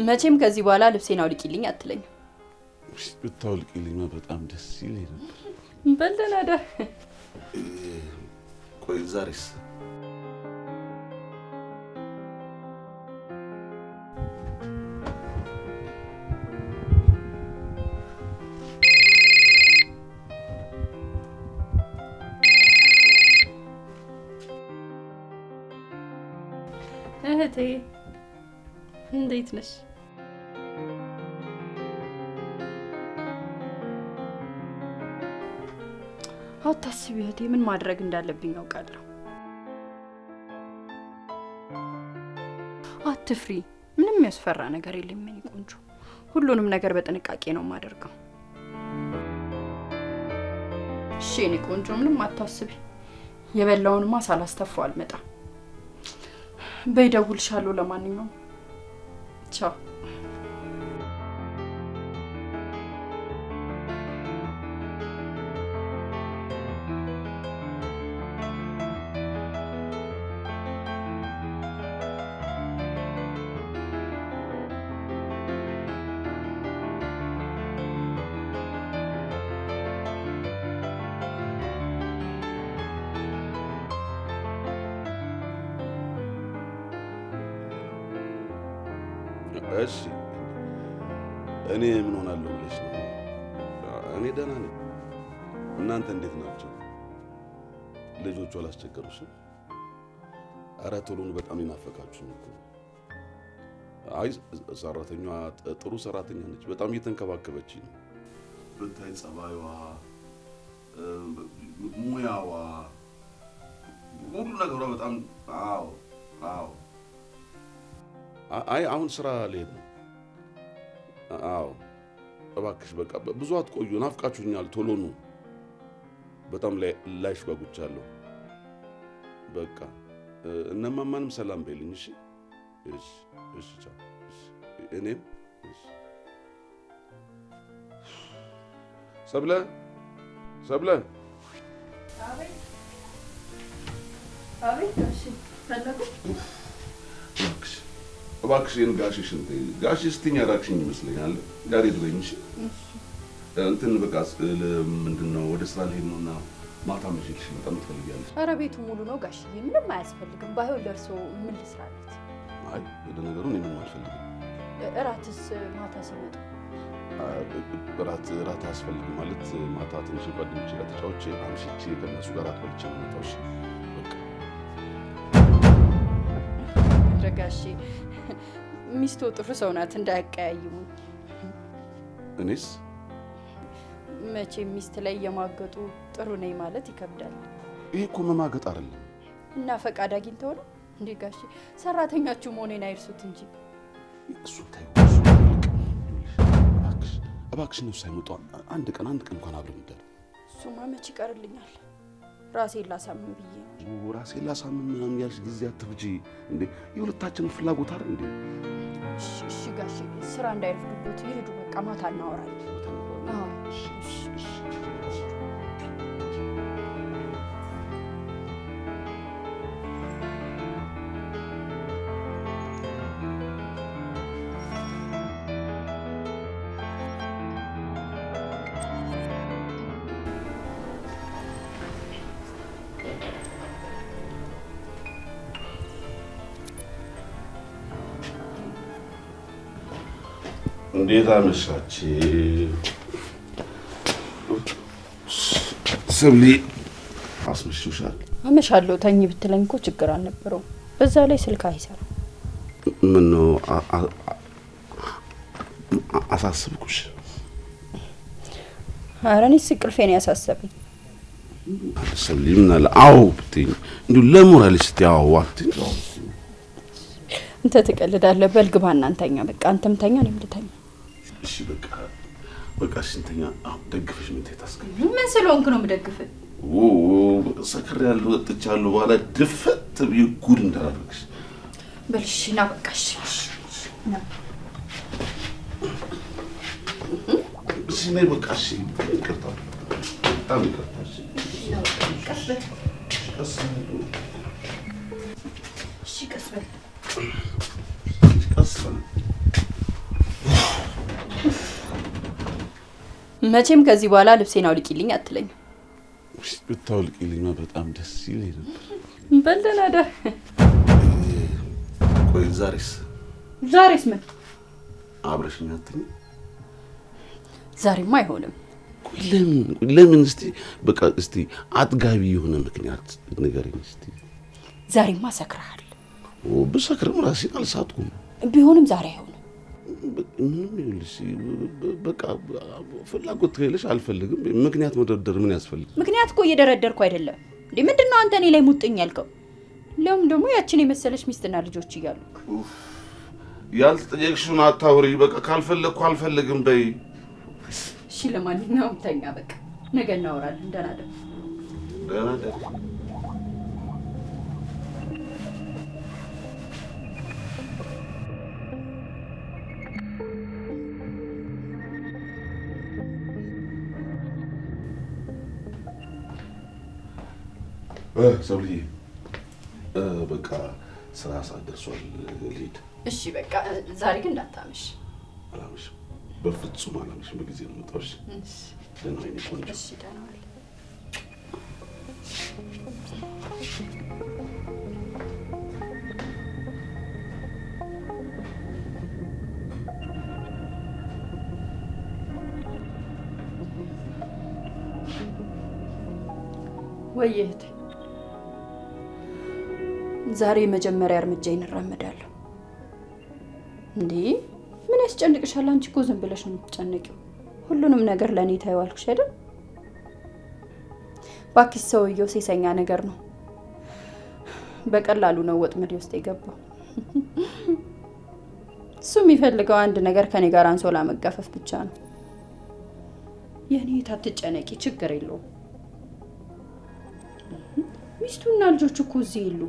መቼም ከዚህ በኋላ ልብሴን አውልቂልኝ አትለኝ። ብታውልቂልኝ በጣም ደስ ይለኝ ነበር። በልደናዳ ቆይ ዛሬስ እህቴ እንዴት ነሽ? አታስቢ እህቴ፣ ምን ማድረግ እንዳለብኝ አውቃለሁ። አትፍሪ፣ ምንም የሚያስፈራ ነገር የለም የኔ ቆንጆ። ሁሉንም ነገር በጥንቃቄ ነው የማደርገው። እሺ የኔ ቆንጆ፣ ምንም አታስቢ። የበላውንማ ሳላስተፋው አልመጣም። በይደውልሻለሁ። ለማንኛውም ቻው። እሺ እኔ ምን ሆናለሁ ብለሽ ነው? እኔ ደህና ነኝ። እናንተ እንዴት ናቸው? ልጆቹ አላስቸገሩሽም? ኧረ ቶሎኑ በጣም ይናፈቃችሁ እኮ። አይ ሰራተኛዋ ጥሩ ሰራተኛ ነች። በጣም እየተንከባከበችኝ ነው። ብታይ ጸባይዋ፣ ሙያዋ፣ ሁሉ ነገሯ በጣም አዎ አዎ። አይ አሁን ስራ ልሄድ ነው። አዎ እባክሽ በቃ ብዙ አትቆዩ፣ ናፍቃችሁኛል። ቶሎ ነው። በጣም ላይሽ ጓጉቻለሁ። በቃ እነማማንም ሰላም በይልኝ። እሺ እሺ እሺ ቻው። እኔም እሺ። ሰብለ ሰብለ። አቤት አቤት። እሺ ፈለጉ? እባክሽን ጋሽሽን ጋሽ ስትኛ ራክሽኝ ይመስለኛል። ጋር ይድረኝ። እሺ እንትን በቃ ምንድነው ወደ ስራ ልሄድ ነውና ማታ መሽልሽ በጣም ትፈልጊያለሽ? ኧረ ቤቱ ሙሉ ነው ጋሽዬ፣ ምንም አያስፈልግም። ባይሆን ለእርሶ ምን ልስራለት? አይ ወደ ነገሩ እኔ ምንም አልፈልግም። እራትስ ማታ ሲመጡ? እራት አያስፈልግም ማለት ማታ ትንሽ ጓደኞቼ ጋር ተጫውቼ አምሽቼ ከእነሱ ጋር አትበልቼ ነው የምመጣው። እሺ በቃ ጋሼ ሚስቶ ጥሩ ሰው ናት፣ እንዳያቀያይሙ። እኔስ መቼም ሚስት ላይ የማገጡ ጥሩ ነኝ ማለት ይከብዳል። ይሄ እኮ መማገጥ አይደለም። እና ፈቃድ አግኝተው ነው እንዴ ጋሼ? ሰራተኛችሁ መሆኔን አይርሱት እንጂ። እሱ ታዩ እባክሽ ነው ሳይመጡ አንድ ቀን እንኳን አብረን እንደር። እሱማ መች ይቀርልኛል። ራሴን ላሳምን ብዬ ነው። ራሴን ላሳምን ምናምን ያልሽ ጊዜ አትፍጂ እንዴ። የሁለታችንን ፍላጎት አይደል እንዴ? እሺ ጋሼ፣ ስራ እንዳይረፍዱበት ይሄዱ። በቃ ማታ እናወራለን። እንዴት አመሻችሁ? ሰብሊ አስመሽሻል? አመሻለሁ። ተኝ ብትለኝ እኮ ችግር አልነበረውም። በዛ ላይ ስልክ አይሰራም። ምን ነው አሳስብኩሽ? ኧረ እኔስ እንቅልፌን ያሳሰበኝ። ሰብሊ ምን አለ? አዎ ብትይኝ እንዲሁ ለሞራልሽ ትያው አትይኝ። አንተ ትቀልዳለህ። በል ግባ እናንተኛ። በቃ አንተም ተኛ፣ እኔም ልተኛ። እሺ በቃ ሽንተኛ። አሁን ደግፈሽ ምን ታስቀኝ? ምን ስለሆንክ ነው የምደግፍህ? ሰክር ያለው ወጥቻለሁ በኋላ ድፈት ጉድ እንዳላደርግሽ። በል እሺ ና በቃ እሺ ና። እሺ ነይ በቃ እሺ። ይቅርታ በጣም ይቅርታ። እሺ ቀስ በል ቀስ በል። እሺ ቀስ በል ቀስ በል። መቼም ከዚህ በኋላ ልብሴን አውልቂልኝ አትለኝ። ብታውልቂልኝ በጣም ደስ ይለኝ ነበር። በልደና ዳር ቆይ ዛሬስ ምን አብረሽኝ አትኝ? ዛሬማ አይሆንም። ለምን እስቲ በቃ እስቲ አጥጋቢ የሆነ ምክንያት ንገረኝ እስቲ። ዛሬማ ሰክረሃል። ብሰክርም ራሴን አልሳትኩም። ቢሆንም ዛሬ አይሆንም። ምንም ይልሽ በቃ ፍላጎት ከሌለሽ አልፈልግም። ምክንያት መደርደር ምን ያስፈልግ? ምክንያት እኮ እየደረደርኩ አይደለም እንዴ። ምንድነው አንተ እኔ ላይ ሙጥኝ ያልከው? ለምን ደግሞ ያችን የመሰለሽ ሚስትና ልጆች እያሉክ ያልተጠየቅሽውን አታውሪ። በቃ ካልፈለግኩ አልፈልግም በይ። እሺ ለማንኛውም ተኛ በቃ። ነገ እናወራለን። ደህና ደር። ሰውዬ በቃ ስራ ሰዓት ደርሷል። ልሂድ። እሺ በቃ ዛሬ ግን እንዳታመሽ። አላመሽም፣ በፍጹም አላመሽም። በጊዜ ነው የምመጣው። እሺ ደህና ነኝ ቆንጆ። እሺ ደህና ዋል። ወይ እህቴ፣ ዛሬ መጀመሪያ እርምጃዬን እራመዳለሁ። እንዴ ምን ያስጨንቅሻል? አንቺ እኮ ዝም ብለሽ ነው የምትጨነቂው። ሁሉንም ነገር ለእኔ ታይዋልኩሽ አይደል? ባክሽ ሰውየው ሴሰኛ ነገር ነው። በቀላሉ ነው ወጥመድ ውስጥ የገባው። እሱ የሚፈልገው አንድ ነገር ከኔ ጋር አንሶላ መጋፈፍ ብቻ ነው። የኔ ታትጨነቂ፣ ችግር የለውም። ሚስቱና ልጆቹ እኮ እዚህ የሉ።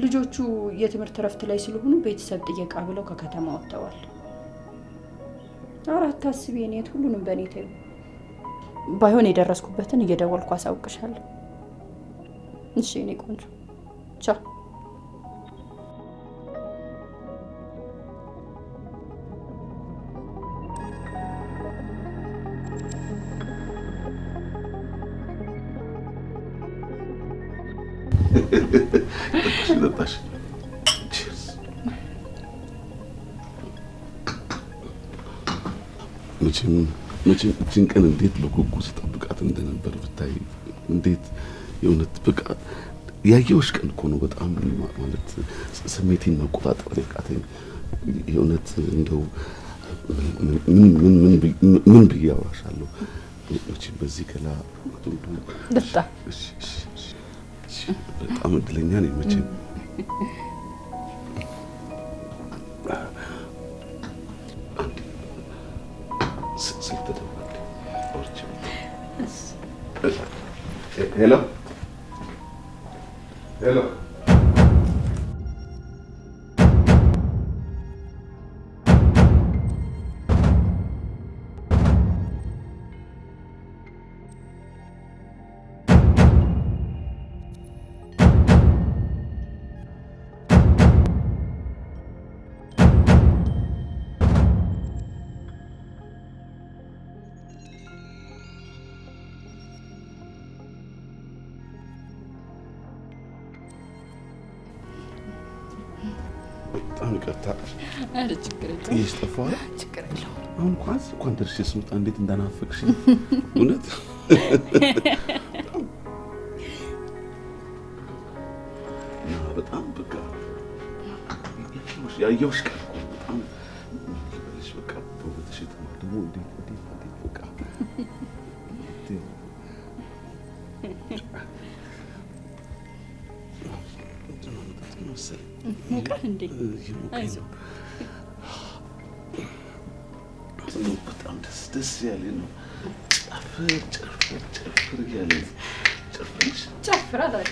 ልጆቹ የትምህርት እረፍት ላይ ስለሆኑ ቤተሰብ ጥየቃ ብለው ከከተማ ወጥተዋል። አራት አስቢ የኔት ሁሉንም በእኔ ተይው። ባይሆን የደረስኩበትን እየደወልኩ አሳውቅሻለሁ። እሺ የኔ ቆንጆ ቻው። ጠጣሽ? መቼም እችን ቀን እንዴት በጉጉት ስጠብቃት እንደነበር ብታይ። እንዴት የእውነት በቃ ያየሁሽ ቀን እኮ ነው። በጣም ማለት ስሜቴን መቆጣጠር ያቃተኝ የእውነት። እንደው ምን ብዬ አወራሻለሁ? መቼም በዚህ ገላ በጣም እድለኛ ነኝ መቼም። ስልክ ተደወለ። ሄሎ ሄሎ በጣም ይቅርታ። አረ ችግር የለውም። ጥዬሽ ጠፋሁ። ችግር የለውም። አሁን እንኳን ደርሼ ስመጣ እንዴት እንዳናፈቅሽኝ እውነት። በጣም በቃ ያየሁሽ ቀን እኮ በጣም ልበልሽ በቃ በቦታሽ የተማር ደግሞ እንዴት በቃ በጣም ደስ ያለ ነው። ጨፍር እያለ ጨፍር አላገ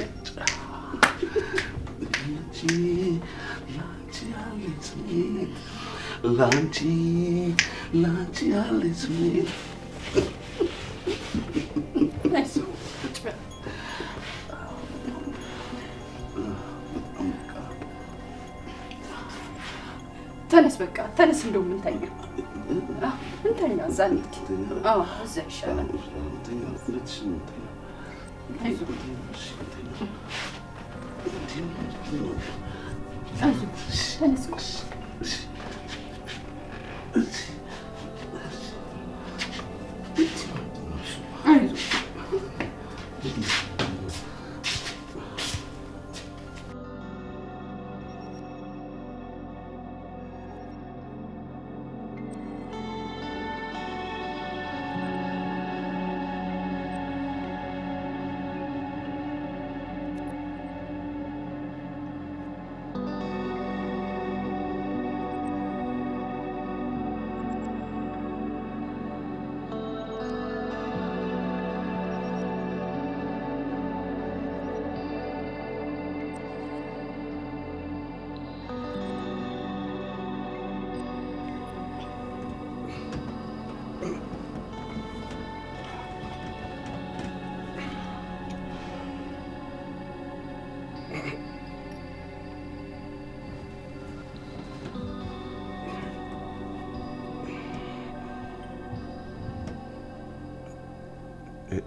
ላንቺ ያለኝ ስሜት ተነስ፣ በቃ ተነስ። እንደው ምን ታኛ እንተኛ እዛ እንሂድ። እዛ ይሻላል። ተነስ።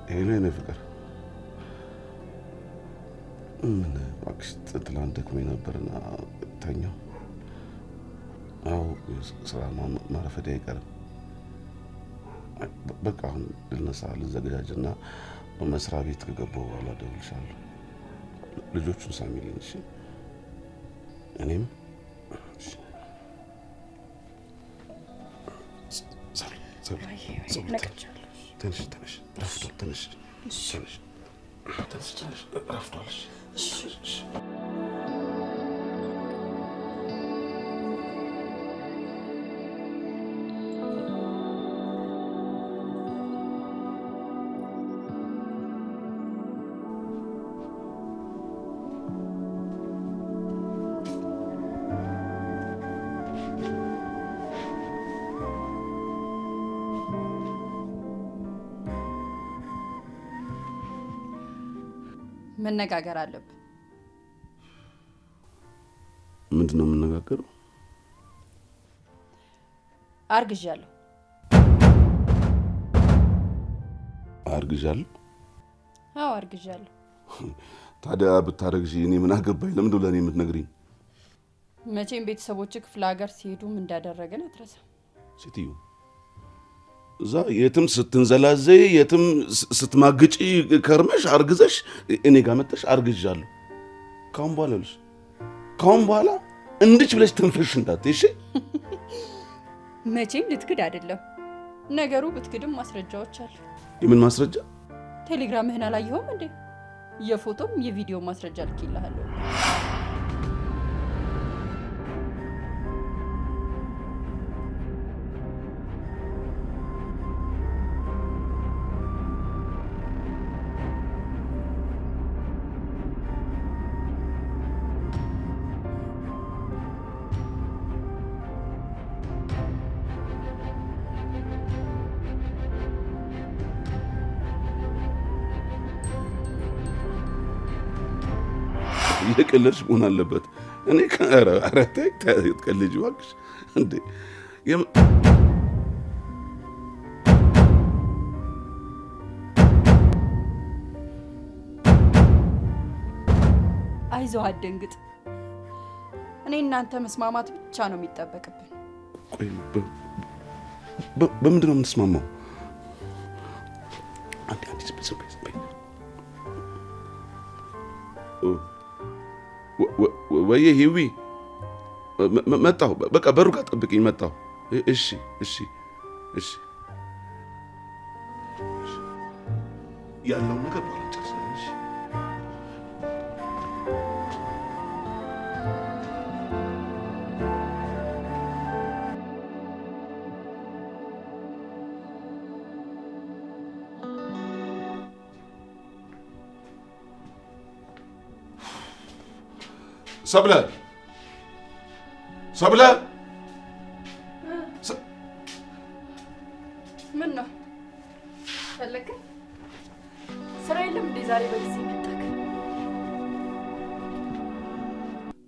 ሄሎ የኔ ፍቅር፣ ምን እባክሽ ትላንት ደክሞኝ ነበርና ተኛሁ። አዎ ስራ ማረፈዴ አይቀርም። በቃ አሁን ልነሳ ልዘገጃጅና መስሪያ ቤት ከገባሁ በኋላ እደውልልሻለሁ። ልጆቹን ሳሚልኝ እሺ? እኔም ትንሽ ረፍቷል። ትንሽ ረፍቷል። መነጋገር አለብን። ምንድን ነው የምንነጋገረው? አርግዣለሁ። አርግዣለሁ? አዎ አርግዣለሁ። ታዲያ ብታረግዢ እኔ ምን አገባኝ? ለምንድን ነው ለእኔ የምትነግሪኝ? መቼም ቤተሰቦች ክፍለ ሀገር ሲሄዱም እንዳደረገን አትረሳም። ሴትዮ እዛ የትም ስትንዘላዘይ የትም ስትማግጪ ከርመሽ አርግዘሽ እኔ ጋር መጥተሽ አርግዣለሁ። ካሁን በኋላ ልሽ ካሁን በኋላ እንድች ብለሽ ትንፈሽ እንዳትይ እሺ? መቼም ልትክድ አይደለም ነገሩ። ብትክድም ማስረጃዎች አሉ። የምን ማስረጃ? ቴሌግራምህን አላየኸውም እንዴ? የፎቶም የቪዲዮ ማስረጃ ልኬልሃለሁ። የቀለድሽ መሆን አለበት። እኔ ኧረ ተይ ትቀልጂ እባክሽ እንዴ! አይዞህ አትደንግጥ። እኔ እናንተ መስማማት ብቻ ነው የሚጠበቅብን። ቆይ በምንድን ነው የምንስማማው? ወይዬ ሂዊ መጣሁ። በቃ በሩ ጋር ጠብቅኝ፣ መጣሁ። እሺ ያለው ነገር ባልጨርስ እሺ። ሰብለ ምን ነው ፈለክ? ስራ የለም እንዴ ዛሬ በጊዜ መጣክ?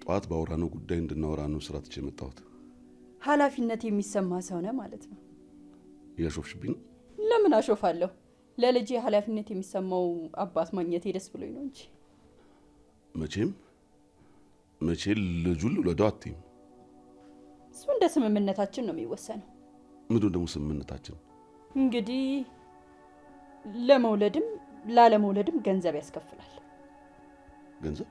ጠዋት ባወራነው ጉዳይ እንድናወራ ነው ስራ ትቼ የመጣሁት። ኃላፊነት የሚሰማ ሰው ነህ ማለት ነው። ያሾፍሽብኝ? ለምን አሾፋለሁ? ለልጄ ኃላፊነት የሚሰማው አባት ማግኘት ደስ ብሎኝ ነው እንጂ። መቼ ልጁን ልውለደው አትይም? እሱ እንደ ስምምነታችን ነው የሚወሰነው። ምንድን ደግሞ ስምምነታችን? እንግዲህ ለመውለድም ላለመውለድም ገንዘብ ያስከፍላል። ገንዘብ?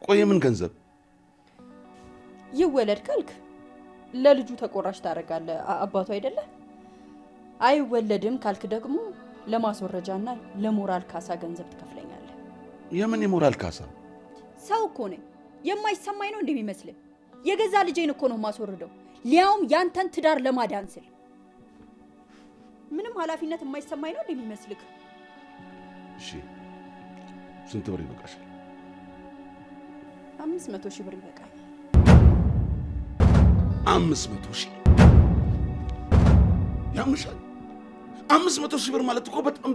ቆይ ምን ገንዘብ? ይወለድ ካልክ ለልጁ ተቆራሽ ታደርጋለህ፣ አባቱ አይደለ? አይወለድም ካልክ ደግሞ ለማስወረጃና ለሞራል ካሳ ገንዘብ ትከፍለኛለህ። የምን የሞራል ካሳ? ሰው እኮ ነኝ። የማይሰማኝ ነው እንደሚመስልህ? የገዛ ልጄን እኮ ነው ማስወርደው፣ ሊያውም ያንተን ትዳር ለማዳን ስል። ምንም ኃላፊነት የማይሰማኝ ነው እንደሚመስልህ? እሺ ስንት ብር ይበቃሻል? 500 ሺህ ብር ይበቃል። 500 ሺህ? ያምሻል? 500 ሺህ ብር ማለት እኮ በጣም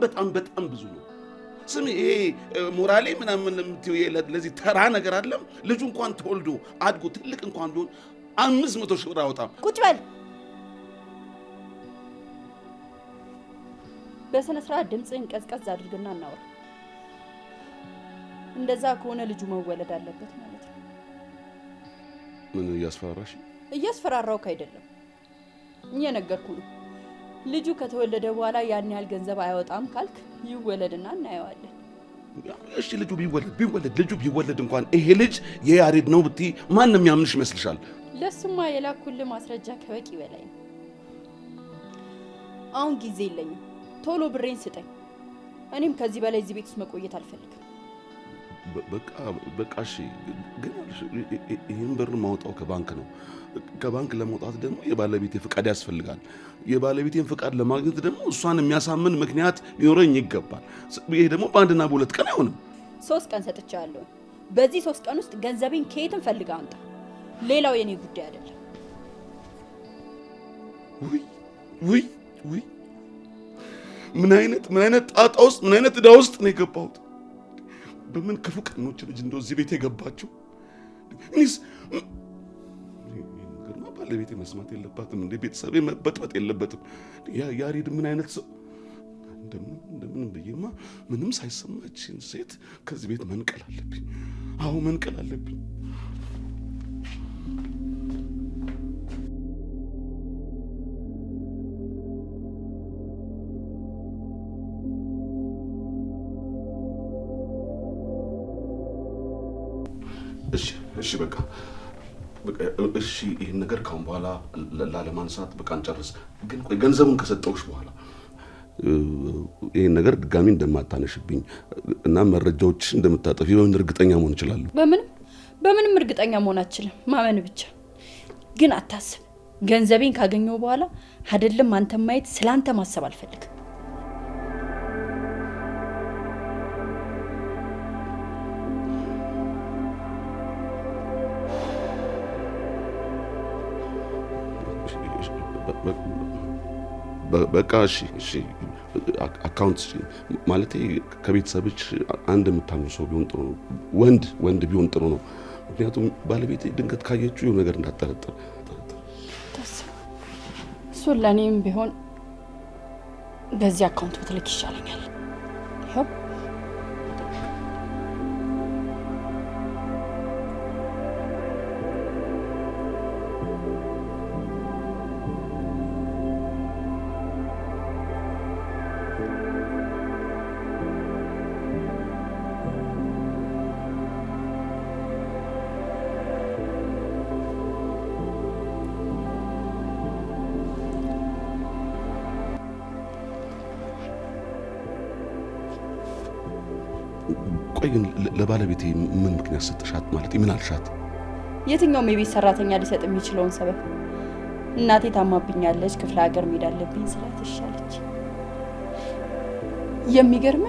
ብዙ ነው። ስሚ፣ ይሄ ሞራሌ ምናምን የምትይው ለዚህ ተራ ነገር አይደለም። ልጁ እንኳን ተወልዶ አድጎ ትልቅ እንኳን ቢሆን 500 ሺህ ብር አወጣም። ቁጭ በል። በስነ ስርዓት ድምፅህን ቀዝቀዝ አድርግና እናወራ። እንደዛ ከሆነ ልጁ መወለድ አለበት ማለት ነው። ምን እያስፈራራሽ? እያስፈራራውክ አይደለም፣ እየነገርኩ ነው። ልጁ ከተወለደ በኋላ ያን ያህል ገንዘብ አያወጣም ካልክ ይወለድና እናየዋለን። እሺ ልጁ ቢወለድ እንኳን ይሄ ልጅ የያሬድ ነው ብትይ ማንም ያምንሽ ይመስልሻል? ለሱማ የላኩልህ ማስረጃ ከበቂ በላይ ነው። አሁን ጊዜ የለኝም፣ ቶሎ ብሬን ስጠኝ። እኔም ከዚህ በላይ እዚህ ቤት ውስጥ መቆየት አልፈልግም። በቃ እሺ፣ ግን ይህን ብር ማውጣው ከባንክ ነው። ከባንክ ለመውጣት ደግሞ የባለቤቴ ፍቃድ ያስፈልጋል። የባለቤቴን ፍቃድ ለማግኘት ደግሞ እሷን የሚያሳምን ምክንያት ሊኖረኝ ይገባል። ይሄ ደግሞ በአንድና በሁለት ቀን አይሆንም። 3 ቀን ሰጥቻለሁ። በዚህ 3 ቀን ውስጥ ገንዘቤን ከየትም ፈልጋ አምጣ። ሌላው የኔ ጉዳይ አይደለም። ውይ ምን አይነት ጣጣ ውስጥ ምን አይነት ዕዳ ውስጥ ነው የገባሁት? በምን ክፉ ቀኖች ልጅ እንደው እዚህ ቤት የገባችው? እኔስ ነገርማ ባለቤቴ መስማት የለባትም እንዴ? ቤተሰቤ መበጥበጥ የለበትም? ያሬድ ምን አይነት ሰው? እንደምን ብዬማ ምንም ሳይሰማችን ሴት ከዚህ ቤት መንቀል አለብኝ። አዎ መንቀል አለብኝ። እሺ በቃ እሺ፣ ይሄን ነገር ካሁን በኋላ ላለማንሳት በቃ እንጨርስ። ግን ቆይ ገንዘቡን ከሰጠውሽ በኋላ ይሄን ነገር ድጋሚ እንደማታነሽብኝ እና መረጃዎች እንደምታጠፊ በምን እርግጠኛ መሆን እችላለሁ? በምንም እርግጠኛ መሆን አልችልም፣ ማመን ብቻ። ግን አታስብ፣ ገንዘቤን ካገኘው በኋላ አይደለም አንተ ማየት፣ ስላንተ ማሰብ አልፈልግም። በቃ እሺ አካውንት ማለት ከቤተሰብሽ አንድ የምታምኑ ሰው ቢሆን ጥሩ ነው። ወንድ ቢሆን ጥሩ ነው። ምክንያቱም ባለቤቴ ድንገት ካየችው የሆነ ነገር እንዳጠረጥር። እሱን ለእኔም ቢሆን በዚህ አካውንት ብትልክ ይሻለኛል። ይኸው ቆይ ግን ለባለቤቴ ምን ምክንያት ሰጥሻት? ማለት ምን አልሻት? የትኛውም የቤት ሰራተኛ ሊሰጥ የሚችለውን ሰበብ። እናቴ ታማብኛለች፣ ክፍለ ሀገር መሄድ አለብኝ ስላት እሺ አለች። የሚገርም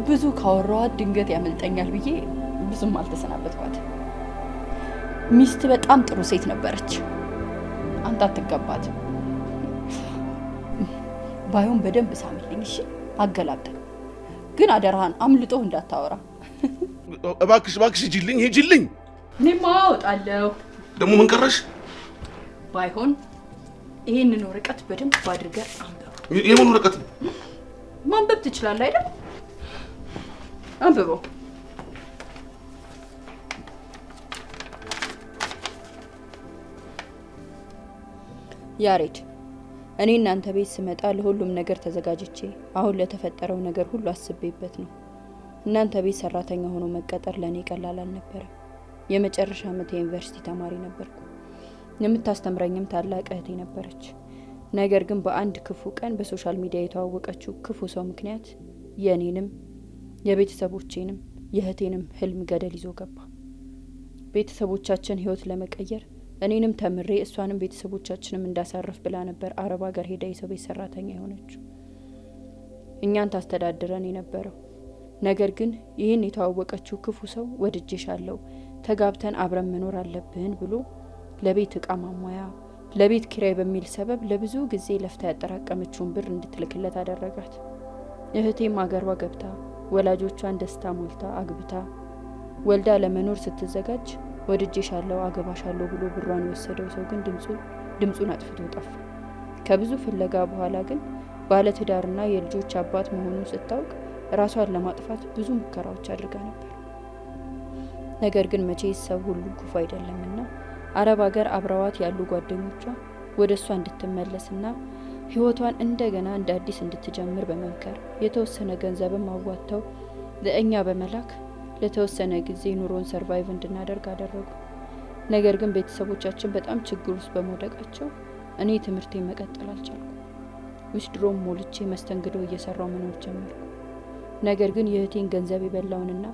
ብዙ ካወራኋት ድንገት ያመልጠኛል ብዬ ብዙም አልተሰናበትኳት። ሚስት በጣም ጥሩ ሴት ነበረች። አንተ አትገባትም። ባይሆን በደንብ ሳምልኝ እሺ? አገላብጠ ግን አደራህን አምልጦ እንዳታወራ። እባክሽ ሂጂልኝ። እኔማ አወጣለሁ። ደግሞ ምን ቀረሽ? ባይሆን ይሄንን ወረቀት በደንብ አድርገህ አንብበው። የምን ወረቀት ነው? ማንበብ ትችላለህ አይደል? አንብበው። ያሬድ፣ እኔ እናንተ ቤት ስመጣ ለሁሉም ነገር ተዘጋጅቼ አሁን ለተፈጠረው ነገር ሁሉ አስቤበት ነው። እናንተ ቤት ሰራተኛ ሆኖ መቀጠር ለኔ ቀላል አልነበረም። የመጨረሻ ዓመት የዩኒቨርሲቲ ተማሪ ነበርኩ። የምታስተምረኝም ታላቅ እህቴ ነበረች። ነገር ግን በአንድ ክፉ ቀን በሶሻል ሚዲያ የተዋወቀችው ክፉ ሰው ምክንያት የኔንም የቤተሰቦቼንም የእህቴንም ህልም ገደል ይዞ ገባ። ቤተሰቦቻችን ህይወት ለመቀየር እኔንም ተምሬ እሷንም ቤተሰቦቻችንም እንዳሳርፍ ብላ ነበር አረብ ሀገር ሄዳ የሰው ቤት ሰራተኛ የሆነችው። እኛን ታስተዳድረን የነበረው። ነገር ግን ይህን የተዋወቀችው ክፉ ሰው ወድጄሻለሁ፣ ተጋብተን አብረን መኖር አለብን ብሎ ለቤት እቃ ማሟያ፣ ለቤት ኪራይ በሚል ሰበብ ለብዙ ጊዜ ለፍታ ያጠራቀመችውን ብር እንድትልክለት አደረጋት። እህቴም አገሯ ገብታ ወላጆቿን ደስታ ሞልታ አግብታ ወልዳ ለመኖር ስትዘጋጅ ወድጄሻለሁ አገባሻለሁ ብሎ ብሯን የወሰደው ሰው ግን ድምጹን አጥፍቶ ጠፋ። ከብዙ ፍለጋ በኋላ ግን ባለትዳርና የልጆች አባት መሆኑን ስታውቅ ራሷን ለማጥፋት ብዙ ሙከራዎች አድርጋ ነበር። ነገር ግን መቼ ሰው ሁሉ ክፉ አይደለምና አረብ ሀገር አብረዋት ያሉ ጓደኞቿ ወደ እሷ እንድትመለስና ህይወቷን እንደገና እንደ አዲስ እንድትጀምር በመምከር የተወሰነ ገንዘብም አዋጥተው ለእኛ በመላክ ለተወሰነ ጊዜ ኑሮን ሰርቫይቭ እንድናደርግ አደረጉ። ነገር ግን ቤተሰቦቻችን በጣም ችግር ውስጥ በመውደቃቸው እኔ ትምህርቴን መቀጠል አልቻልኩም። ዊዝድሮም ሞልቼ መስተንግዶ እየሰራው መኖር ጀመርኩ። ነገር ግን የእህቴን ገንዘብ የበላውንና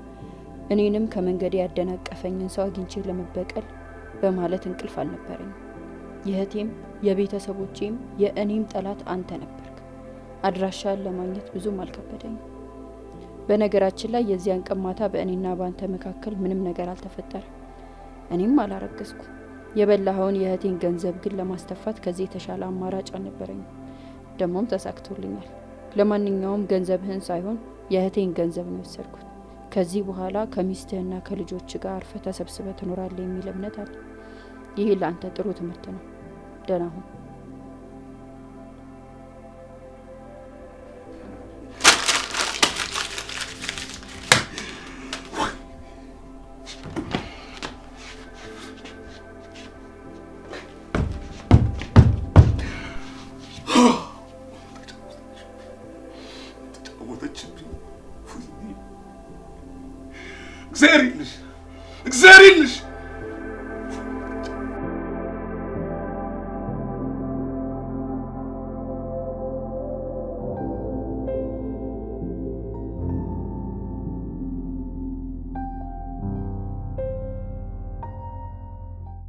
እኔንም ከመንገዴ ያደናቀፈኝን ሰው አግኝቼ ለመበቀል በማለት እንቅልፍ አልነበረኝም። የእህቴም የቤተሰቦቼም የእኔም ጠላት አንተ ነበርክ። አድራሻን ለማግኘት ብዙም አልከበደኝም። በነገራችን ላይ የዚያን ቀን ማታ በእኔና በአንተ መካከል ምንም ነገር አልተፈጠረም። እኔም አላረገዝኩ። የበላኸውን የእህቴን ገንዘብ ግን ለማስተፋት ከዚህ የተሻለ አማራጭ አልነበረኝም። ደግሞም ተሳክቶልኛል። ለማንኛውም ገንዘብህን ሳይሆን የእህቴን ገንዘብ ነው የወሰድኩት። ከዚህ በኋላ ከሚስትህና ከልጆች ጋር አርፈህ ተሰብስበህ ትኖራለህ የሚል እምነት አለ። ይህ ለአንተ ጥሩ ትምህርት ነው። ደህና ሁን። እግዚአብሔር ይልሽ